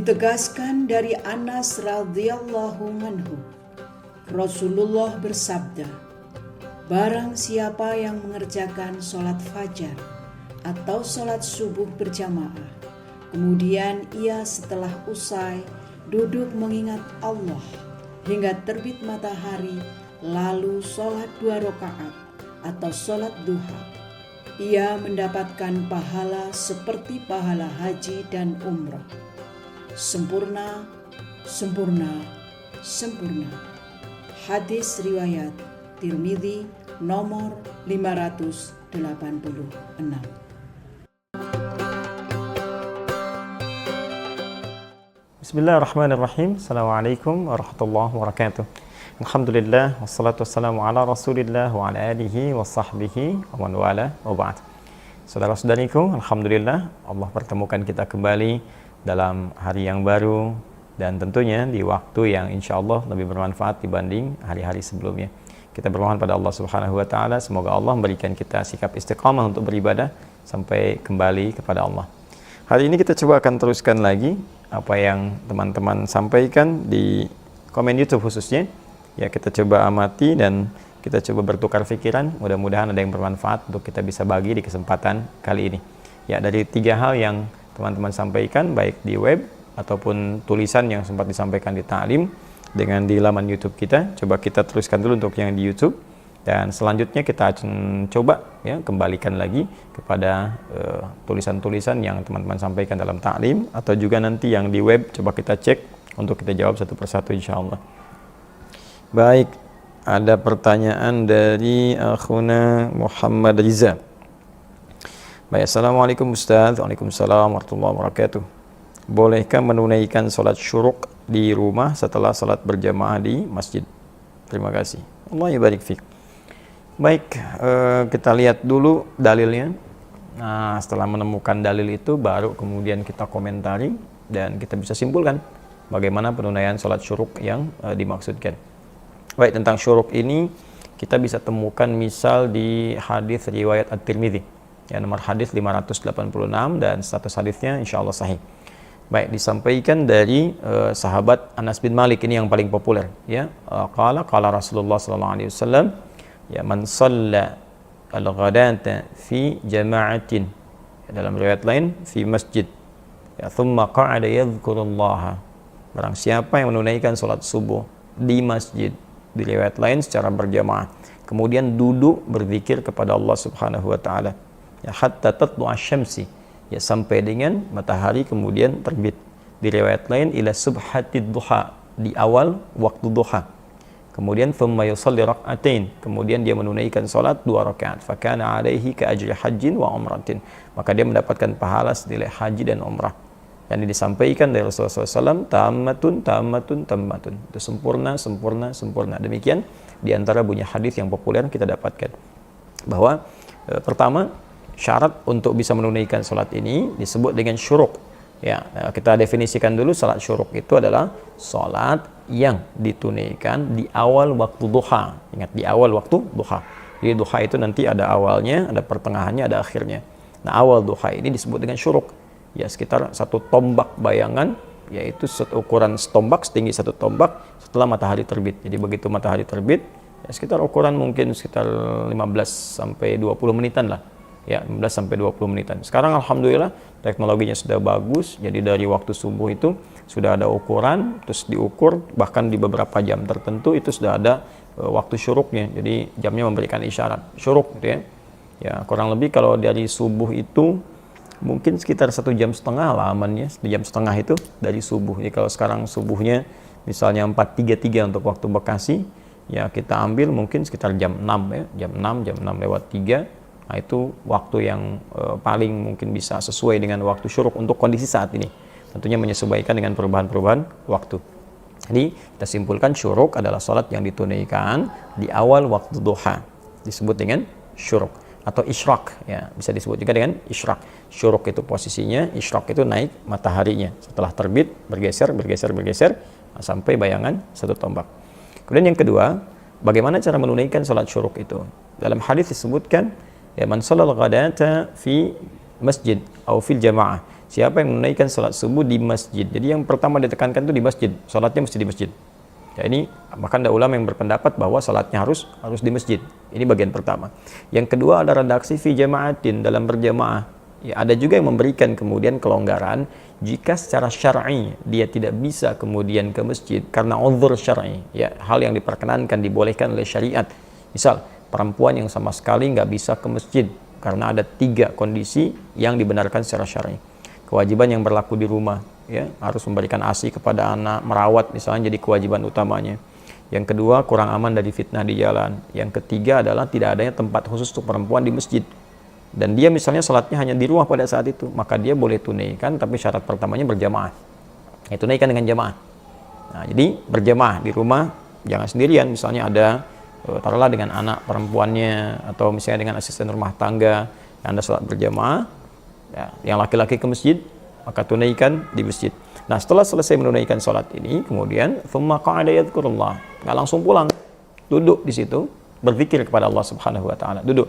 Ditegaskan dari Anas radhiyallahu anhu, Rasulullah bersabda, barang siapa yang mengerjakan sholat fajar atau sholat subuh berjamaah, kemudian ia setelah usai duduk mengingat Allah hingga terbit matahari, lalu sholat 2 rakaat atau sholat duha, ia mendapatkan pahala seperti pahala haji dan umrah. Sempurna, sempurna, sempurna. Hadis riwayat Tirmidzi nomor 586. Bismillahirrahmanirrahim. Assalamualaikum warahmatullahi wabarakatuh. Alhamdulillah, wassalatu wassalamu ala rasulillah wa ala alihi wa sahbihi wa man wala wa ba'd. Saudara-saudariku, alhamdulillah Allah pertemukan kita kembali dalam hari yang baru dan tentunya di waktu yang insya Allah lebih bermanfaat dibanding hari-hari sebelumnya. Kita bermohon pada Allah Subhanahu wa Ta'ala, semoga Allah memberikan kita sikap istiqamah untuk beribadah sampai kembali kepada Allah. Hari ini kita coba akan teruskan lagi apa yang teman-teman sampaikan di komen YouTube khususnya. Ya, kita coba amati dan kita coba bertukar pikiran. Mudah-mudahan ada yang bermanfaat untuk kita bisa bagi di kesempatan kali ini. Ya, dari 3 hal yang teman-teman sampaikan, baik di web ataupun tulisan yang sempat disampaikan di ta'lim dengan di laman YouTube kita, coba kita teruskan dulu untuk yang di YouTube, dan selanjutnya kita akan coba ya kembalikan lagi kepada tulisan-tulisan yang teman-teman sampaikan dalam ta'lim, atau juga nanti yang di web coba kita cek untuk kita jawab satu persatu insyaallah. Baik, ada pertanyaan dari akhuna Muhammad Riza. Baik, Assalamualaikum Ustaz. Waalaikumsalam warahmatullahi wabarakatuh. Bolehkah menunaikan sholat syuruk di rumah setelah sholat berjamaah di masjid? Terima kasih. Allah yabarik fiik. Baik, kita lihat dulu dalilnya. Nah, setelah menemukan dalil itu baru kemudian kita komentari dan kita bisa simpulkan bagaimana penunaian sholat syuruk yang dimaksudkan. Baik, tentang syuruk ini kita bisa temukan misal di hadis riwayat At-Tirmidzi. Ya, nomor hadis 586 dan status hadisnya insyaallah sahih. Baik, disampaikan dari sahabat Anas bin Malik, ini yang paling populer ya. Qala Rasulullah sallallahu alaihi wasallam, ya man shalla al-ghadata fi jama'atin, ya, dalam riwayat lain fi masjid, ya thumma qa'ada yadhkurullah, barang siapa yang menunaikan salat subuh di masjid, di riwayat lain secara berjamaah, kemudian duduk berzikir kepada Allah Subhanahu wa taala, ya hatta tatlu'a syamsi, ya sampai dengan matahari kemudian terbit. Di riwayat lain ila subhatid duha, di awal waktu duha. Kemudian thumma yusalli rak'atain, kemudian dia menunaikan salat 2 rakaat, fa kana alaihi ka ajri hajjin wa umratin, maka dia mendapatkan pahala senilai haji dan umrah. Dan ini disampaikan dari Rasulullah SAW, tammatun tammatun tammatun, itu sempurna sempurna sempurna. Demikian di antara bunyi hadis yang populer kita dapatkan bahwa pertama, syarat untuk bisa menunaikan salat ini disebut dengan syuruk. Ya, kita definisikan dulu, salat syuruk itu adalah salat yang ditunaikan di awal waktu duha. Ingat, di awal waktu duha. Jadi duha itu nanti ada awalnya, ada pertengahannya, ada akhirnya. Nah, awal duha ini disebut dengan syuruk. Ya, sekitar 1 tombak bayangan, yaitu ukuran setombak, setinggi 1 tombak setelah matahari terbit. Jadi begitu matahari terbit, ya sekitar ukuran mungkin sekitar 15 sampai 20 menitan lah. Ya, 15 sampai 20 menitan. Sekarang alhamdulillah teknologinya sudah bagus. Jadi dari waktu subuh itu sudah ada ukuran, terus diukur bahkan di beberapa jam tertentu itu sudah ada waktu syuruknya. Jadi jamnya memberikan isyarat syuruk gitu ya. Ya, kurang lebih kalau dari subuh itu mungkin sekitar 1,5 jam lah amannya. 1,5 jam itu dari subuh. Jadi kalau sekarang subuhnya misalnya 4.33 untuk waktu Bekasi, ya kita ambil mungkin sekitar jam 6 ya. Jam 6 lewat 3. Nah, itu waktu yang paling mungkin bisa sesuai dengan waktu syuruk untuk kondisi saat ini. Tentunya menyesuaikan dengan perubahan-perubahan waktu. Jadi kita simpulkan syuruk adalah salat yang ditunaikan di awal waktu duha. Disebut dengan syuruk atau isyraq, ya, bisa disebut juga dengan isyraq. Syuruk itu posisinya, isyraq itu naik mataharinya. Setelah terbit bergeser sampai bayangan 1 tombak. Kemudian yang kedua, bagaimana cara menunaikan salat syuruk itu? Dalam hadis disebutkan, ya man shalal ghadata fi masjid atau fil jamaah, Siapa yang menunaikan salat subuh di masjid. Jadi yang pertama ditekankan itu di masjid. Salatnya mesti di masjid. Ya, ini bahkan ada ulama yang berpendapat bahwa salatnya harus di masjid. Ini bagian pertama. Yang kedua ada redaksi fi jama'atin, dalam berjamaah. Ya, ada juga yang memberikan kemudian kelonggaran jika secara syar'i dia tidak bisa kemudian ke masjid karena uzur syar'i, ya, hal yang diperkenankan, dibolehkan oleh syariat. Misal perempuan yang sama sekali nggak bisa ke masjid karena ada 3 kondisi yang dibenarkan secara syar'i. Kewajiban yang berlaku di rumah, ya, harus memberikan ASI kepada anak, merawat misalnya jadi kewajiban utamanya. Yang kedua, kurang aman dari fitnah di jalan. Yang ketiga adalah tidak adanya tempat khusus untuk perempuan di masjid. Dan dia misalnya sholatnya hanya di rumah pada saat itu, maka dia boleh tunaikan, tapi syarat pertamanya berjamaah. Ya, tunaikan dengan jamaah. Nah, jadi berjamaah di rumah, jangan sendirian. Misalnya ada, taruhlah dengan anak perempuannya, atau misalnya dengan asisten rumah tangga, Anda sholat berjamaah, ya, yang laki-laki ke masjid, maka tunaikan di masjid. Nah, setelah selesai menunaikan sholat ini, kemudian thumma qa'ada yadhkurullah, nggak langsung pulang, duduk di situ, berzikir kepada Allah Subhanahu wa Ta'ala, duduk.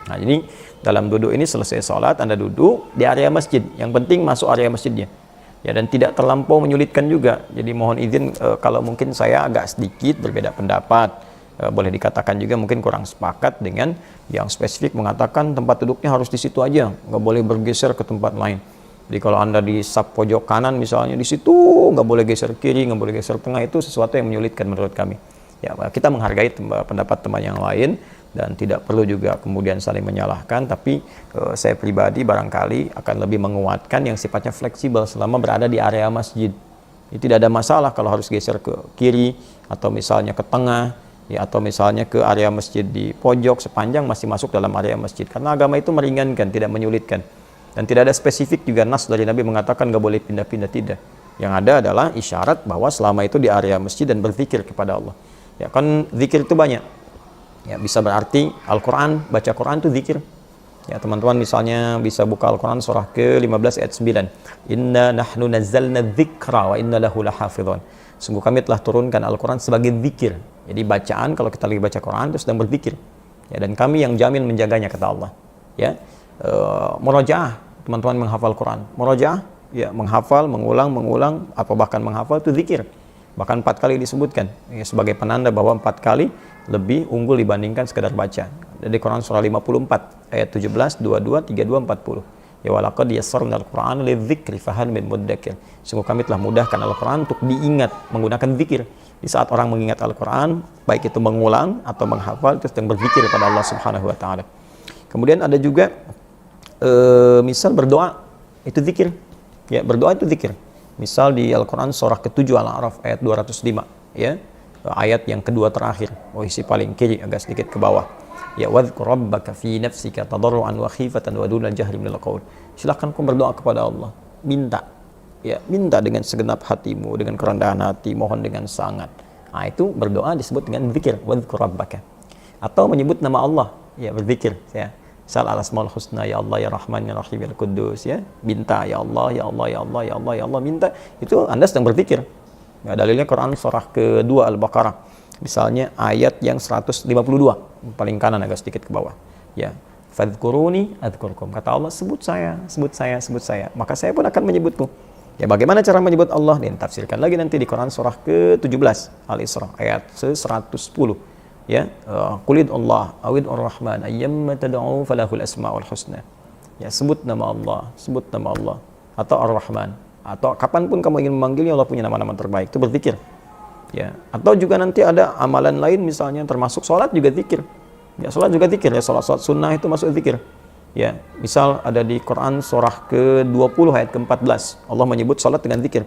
Nah, jadi dalam duduk ini selesai sholat, Anda duduk di area masjid. Yang penting masuk area masjidnya. Ya, dan tidak terlampau menyulitkan juga. Jadi mohon izin kalau mungkin saya agak sedikit berbeda pendapat. Boleh dikatakan juga mungkin kurang sepakat dengan yang spesifik mengatakan tempat duduknya harus di situ aja, nggak boleh bergeser ke tempat lain. Jadi kalau Anda di sub pojok kanan misalnya, di situ nggak boleh geser kiri, nggak boleh geser tengah, itu sesuatu yang menyulitkan menurut kami. Ya, kita menghargai pendapat teman yang lain dan tidak perlu juga kemudian saling menyalahkan, tapi saya pribadi barangkali akan lebih menguatkan yang sifatnya fleksibel selama berada di area masjid. Jadi tidak ada masalah kalau harus geser ke kiri atau misalnya ke tengah, ya, atau misalnya ke area masjid di pojok, sepanjang masih masuk dalam area masjid. Karena agama itu meringankan, tidak menyulitkan. Dan tidak ada spesifik juga nas dari Nabi mengatakan nggak boleh pindah-pindah, tidak. Yang ada adalah isyarat bahwa selama itu di area masjid dan berzikir kepada Allah. Ya, kan zikir itu banyak. Ya, bisa berarti Al-Quran, baca Quran itu zikir. Ya, teman-teman misalnya bisa buka Al-Quran surah ke-15 ayat 9. Inna nahnu nazzalna dzikra wa inna lahu lahafidhun. Sungguh kami telah turunkan Al-Quran sebagai zikir. Jadi bacaan, kalau kita lagi baca Quran itu sedang berzikir. Ya, dan kami yang jamin menjaganya, kata Allah. Ya, murojaah, teman-teman menghafal Quran. Murojaah, ya, menghafal, mengulang, atau bahkan menghafal itu zikir. Bahkan 4 kali disebutkan, ya, sebagai penanda bahwa 4 kali lebih unggul dibandingkan sekedar baca. Dari Quran surah 54 ayat 17, 22, 32, 40. Ya, walaqad yassarna al-Qur'ana lidzikri fahal min muddakir. Sungguh kami telah mudahkan Al-Qur'an untuk diingat menggunakan zikir. Di saat orang mengingat Al-Qur'an, baik itu mengulang atau menghafal, itu sedang berzikir kepada Allah Subhanahu wa Ta'ala. Kemudian ada juga misal berdoa, itu zikir. Ya, berdoa itu zikir. Misal di Al-Quran surah ke-7 Al-A'raf ayat 205, ya, ayat yang kedua terakhir, posisi paling kiri agak sedikit ke bawah. Ya, wadhkur rabbaka fi nafsika tadarruan wa khifatan wa dunal jahri minal qaul. Silakan kau berdoa kepada Allah, minta. Ya, minta dengan segenap hatimu, dengan kerendahan hati, mohon dengan sangat. Nah, itu berdoa disebut dengan zikir, wadhkur rabbaka. Atau menyebut nama Allah, ya, berzikir, ya. Sal al-asmaul husna, ya Allah, ya Rahman, ya Rahim, ya Quddus, ya. Minta, ya Allah, ya Allah, ya Allah, ya Allah, ya Allah, minta. Itu Anda sedang berzikir. Ya, dalilnya Quran surah ke-2 Al-Baqarah. Misalnya ayat yang 152, paling kanan agak sedikit ke bawah. Ya. Fadhkuruni adzkurkum. Kata Allah, sebut saya, sebut saya, sebut saya. Maka saya pun akan menyebutmu. Ya, bagaimana cara menyebut Allah? Ditafsirkan lagi nanti di Quran surah ke-17 Al-Isra ayat 110. Ya, qulid Allah awid ar-Rahman ayyamma tad'u falahul asmaul husna. Ya, sebut nama Allah, sebut nama Allah, atau Ar-Rahman, atau kapanpun kamu ingin memanggilnya, Allah punya nama-nama terbaik. Itu berzikir. Ya, atau juga nanti ada amalan lain misalnya termasuk sholat juga zikir. Ya, sholat juga zikir, ya, sholat sunnah itu masuk zikir. Ya, misal ada di Quran surah ke-20 ayat ke-14, Allah menyebut sholat dengan zikir.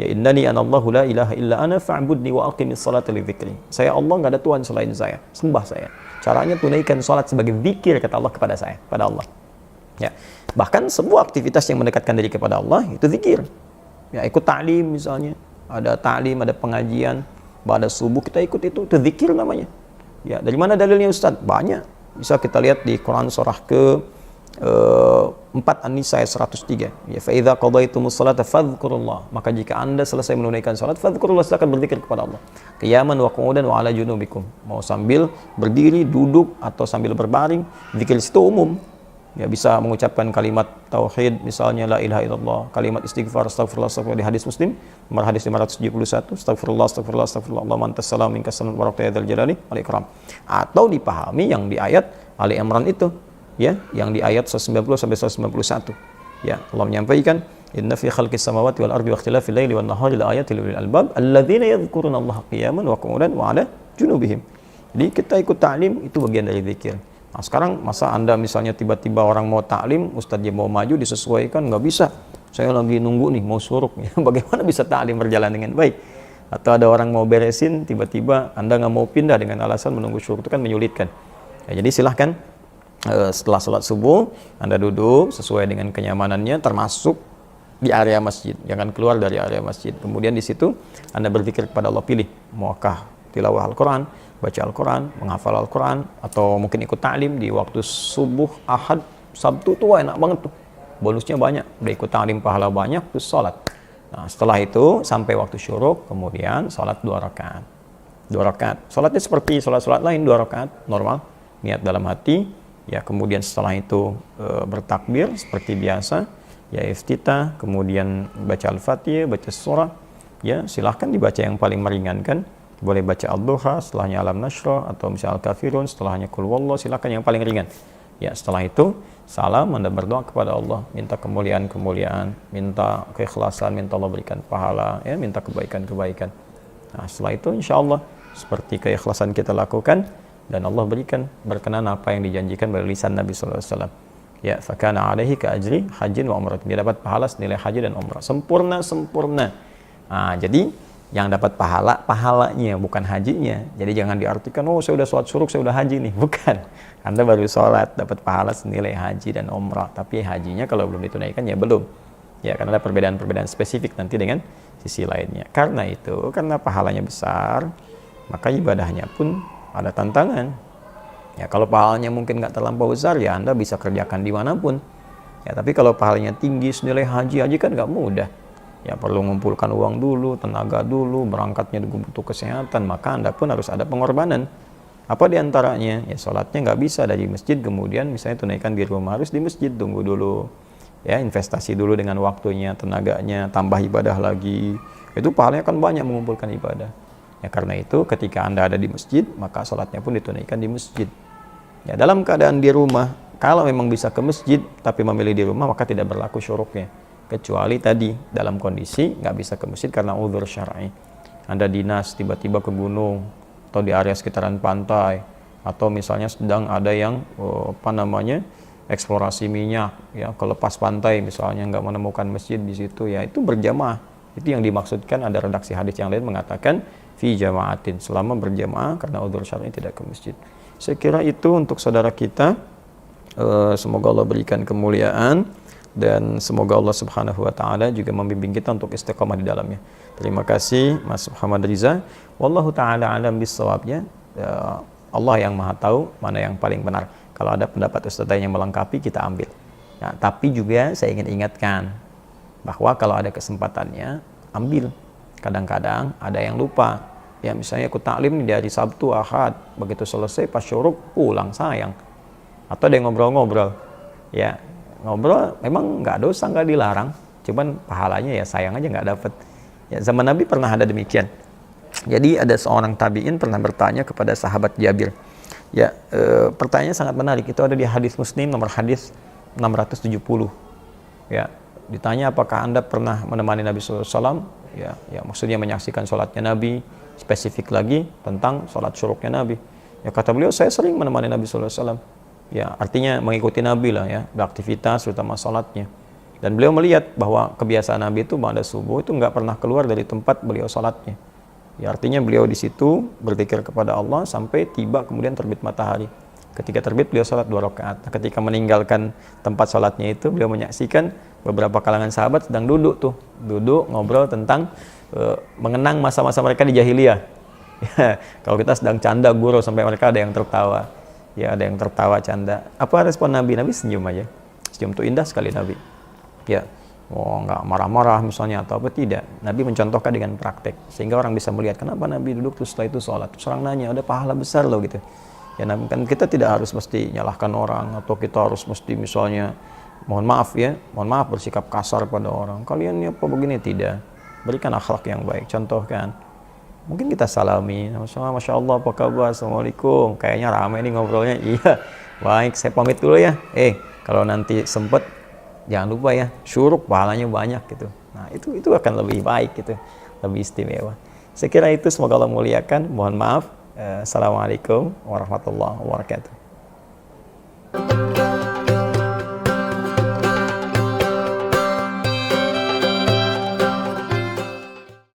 Ya, innani anallahu la ilaha illa ana fa'budni wa aqimis salata li dzikri. Saya Allah, enggak ada Tuhan selain saya, sembah saya. Caranya tunaikan salat sebagai zikir, kata Allah, kepada saya, pada Allah. Ya. Bahkan sebuah aktivitas yang mendekatkan diri kepada Allah itu zikir. Ya, ikut ta'lim misalnya, ada ta'lim, ada pengajian, pada subuh kita ikut itu zikir namanya. Ya, dari mana dalilnya Ustaz? Banyak. Bisa kita lihat di Quran surah ke 4 An-Nisa ayat 103. Ya, fa idza qadaytumus salata fadhkurullah. Maka jika Anda selesai menunaikan salat, fadhkurullah, silakan berzikir kepada Allah. Qiyaman wa qu'udan wa ala junubikum. Mau sambil berdiri, duduk, atau sambil berbaring, zikir itu umum. Ya, bisa mengucapkan kalimat tauhid, misalnya la ilaha illallah, kalimat istighfar, astagfirullah, astagfirullah di hadis Muslim, nomor hadis 571, astagfirullah, astagfirullah, astagfirullah, Allahumma antas salam minkas salam barakatuh ya dzal jalali wal ikram. Atau dipahami yang di ayat Ali Imran itu, ya, yang di ayat 190 sampai 191. Ya, Allah menyampaikan, inna fi khalqis samawati wal ardi wa ikhtilafil laili wan nahari la ayatin lil albab alladzina yadhkuruna Allaha qiyaman wa qu'udan wa 'ala junubihim. Jadi kita ikut ta'lim itu bagian dari zikir. Nah, sekarang masa Anda misalnya tiba-tiba orang mau taklim, ustadznya mau maju disesuaikan, nggak bisa. Saya lagi nunggu nih, mau suruk. Bagaimana bisa taklim berjalan dengan baik? Atau ada orang mau beresin, tiba-tiba Anda nggak mau pindah dengan alasan menunggu suruk, itu kan menyulitkan. Ya, jadi silahkan setelah sholat subuh, Anda duduk sesuai dengan kenyamanannya, termasuk di area masjid. Jangan keluar dari area masjid. Kemudian di situ Anda berzikir kepada Allah, pilih maukah tilawah Al-Quran, baca Al-Quran, menghafal Al-Quran, atau mungkin ikut ta'lim di waktu subuh, Ahad, Sabtu tuh enak banget tuh. Bonusnya banyak, udah ikut ta'lim pahala banyak, terus sholat. Nah, setelah itu sampai waktu syuruk, kemudian sholat 2 rakaat. 2 rakaat. Sholatnya seperti sholat-sholat lain, 2 rakaat, normal. Niat dalam hati, ya kemudian setelah itu bertakbir seperti biasa, ya iftitah, kemudian baca Al-Fatihah, baca surah, ya silahkan dibaca yang paling meringankan. Boleh baca Al-Duha, setelahnya Alam Nashrah, atau misalnya Al-Kafirun, setelahnya Qul Wallah, silakan yang paling ringan. Ya, setelah itu salam, Anda berdoa kepada Allah, minta kemuliaan-kemuliaan, minta keikhlasan, minta Allah berikan pahala, ya, minta kebaikan-kebaikan. Nah, setelah itu insya Allah seperti keikhlasan kita lakukan, dan Allah berikan berkenan apa yang dijanjikan dari lisan Nabi sallallahu alaihi wasallam. Ya, fakana alaihi ka ajri hajjin wa umrah. Dia dapat pahala senilai haji dan umrah. Sempurna. Nah, jadi yang dapat pahalanya, bukan hajinya. Jadi jangan diartikan, oh saya udah sholat syuruk, saya udah haji nih. Bukan. Anda baru sholat, dapat pahala senilai haji dan umrah. Tapi hajinya kalau belum ditunaikan, ya belum. Ya, karena ada perbedaan-perbedaan spesifik nanti dengan sisi lainnya. Karena itu, karena pahalanya besar, maka ibadahnya pun ada tantangan. Ya, kalau pahalanya mungkin nggak terlampau besar, ya Anda bisa kerjakan dimanapun. Ya, tapi kalau pahalanya tinggi, senilai haji kan nggak mudah. Ya, perlu mengumpulkan uang dulu, tenaga dulu, berangkatnya butuh kesehatan, maka Anda pun harus ada pengorbanan. Apa diantaranya? Ya, sholatnya nggak bisa dari masjid, kemudian misalnya tunaikan di rumah, harus di masjid, tunggu dulu. Ya, investasi dulu dengan waktunya, tenaganya, tambah ibadah lagi. Itu pahalanya kan banyak mengumpulkan ibadah. Ya, karena itu ketika Anda ada di masjid, maka sholatnya pun ditunaikan di masjid. Ya, dalam keadaan di rumah, kalau memang bisa ke masjid, tapi memilih di rumah, maka tidak berlaku syuruknya. Kecuali tadi dalam kondisi nggak bisa ke masjid karena uzur syar'i. Anda dinas tiba-tiba ke gunung atau di area sekitaran pantai, atau misalnya sedang ada yang eksplorasi minyak, ya ke lepas pantai misalnya, nggak menemukan masjid di situ, ya itu berjamaah. Itu yang dimaksudkan, ada redaksi hadis yang lain mengatakan fi jama'atin, selama berjamaah karena uzur syar'i tidak ke masjid. Saya kira itu untuk saudara kita. Semoga Allah berikan kemuliaan, dan semoga Allah Subhanahu wa taala juga membimbing kita untuk istiqamah di dalamnya. Terima kasih Mas Muhammad Riza. Wallahu taala alam bissawabnya. Allah yang Maha tahu mana yang paling benar. Kalau ada pendapat ustaz yang melengkapi, kita ambil. Nah, tapi juga saya ingin ingatkan bahwa kalau ada kesempatannya, ambil. Kadang-kadang ada yang lupa. Ya, misalnya ikut taklim di hari Sabtu, Ahad, begitu selesai pas syuruk pulang, sayang. Atau ada yang ngobrol-ngobrol. Ya, ngobrol memang nggak dosa, nggak dilarang, cuman pahalanya ya sayang aja nggak dapet. Ya, zaman Nabi pernah ada demikian. Jadi ada seorang tabi'in pernah bertanya kepada sahabat Jabir. Ya, pertanyaannya sangat menarik. Itu ada di hadis Muslim nomor hadis 670. Ya, ditanya apakah Anda pernah menemani Nabi SAW? Ya, maksudnya menyaksikan sholatnya Nabi. Spesifik lagi tentang sholat syuruknya Nabi. Ya, kata beliau, saya sering menemani Nabi SAW. Ya, artinya mengikuti Nabi lah ya, beraktivitas terutama sholatnya. Dan beliau melihat bahwa kebiasaan Nabi itu pada subuh itu nggak pernah keluar dari tempat beliau sholatnya. Ya, artinya beliau di situ berzikir kepada Allah sampai tiba kemudian terbit matahari. Ketika terbit beliau sholat 2 rakaat. Ketika meninggalkan tempat sholatnya itu, beliau menyaksikan beberapa kalangan sahabat sedang duduk ngobrol tentang mengenang masa-masa mereka di jahiliyah. Ya, kalau kita sedang canda gurau sampai mereka ada yang tertawa. Ya, ada yang tertawa canda. Apa respon Nabi? Nabi senyum aja. Senyum itu indah sekali Nabi. Ya, nggak marah-marah misalnya atau apa, tidak. Nabi mencontohkan dengan praktek sehingga orang bisa melihat kenapa Nabi duduk terus setelah itu sholat. Terus orang nanya, ada pahala besar loh gitu. Ya kan kita tidak harus mesti nyalahkan orang atau kita harus mesti misalnya mohon maaf bersikap kasar pada orang. Kalian ini apa begini, tidak. Berikan akhlak yang baik. Contohkan, mungkin kita salami, Masya Allah, apa kabar, Assalamualaikum, kayaknya ramai nih ngobrolnya. Iya, baik, saya pamit dulu ya. Kalau nanti sempet jangan lupa ya, syuruk, pahalanya banyak gitu. Nah itu akan lebih baik gitu, lebih istimewa. Saya kira itu, semoga Allah muliakan. Mohon maaf. Assalamualaikum warahmatullahi wabarakatuh.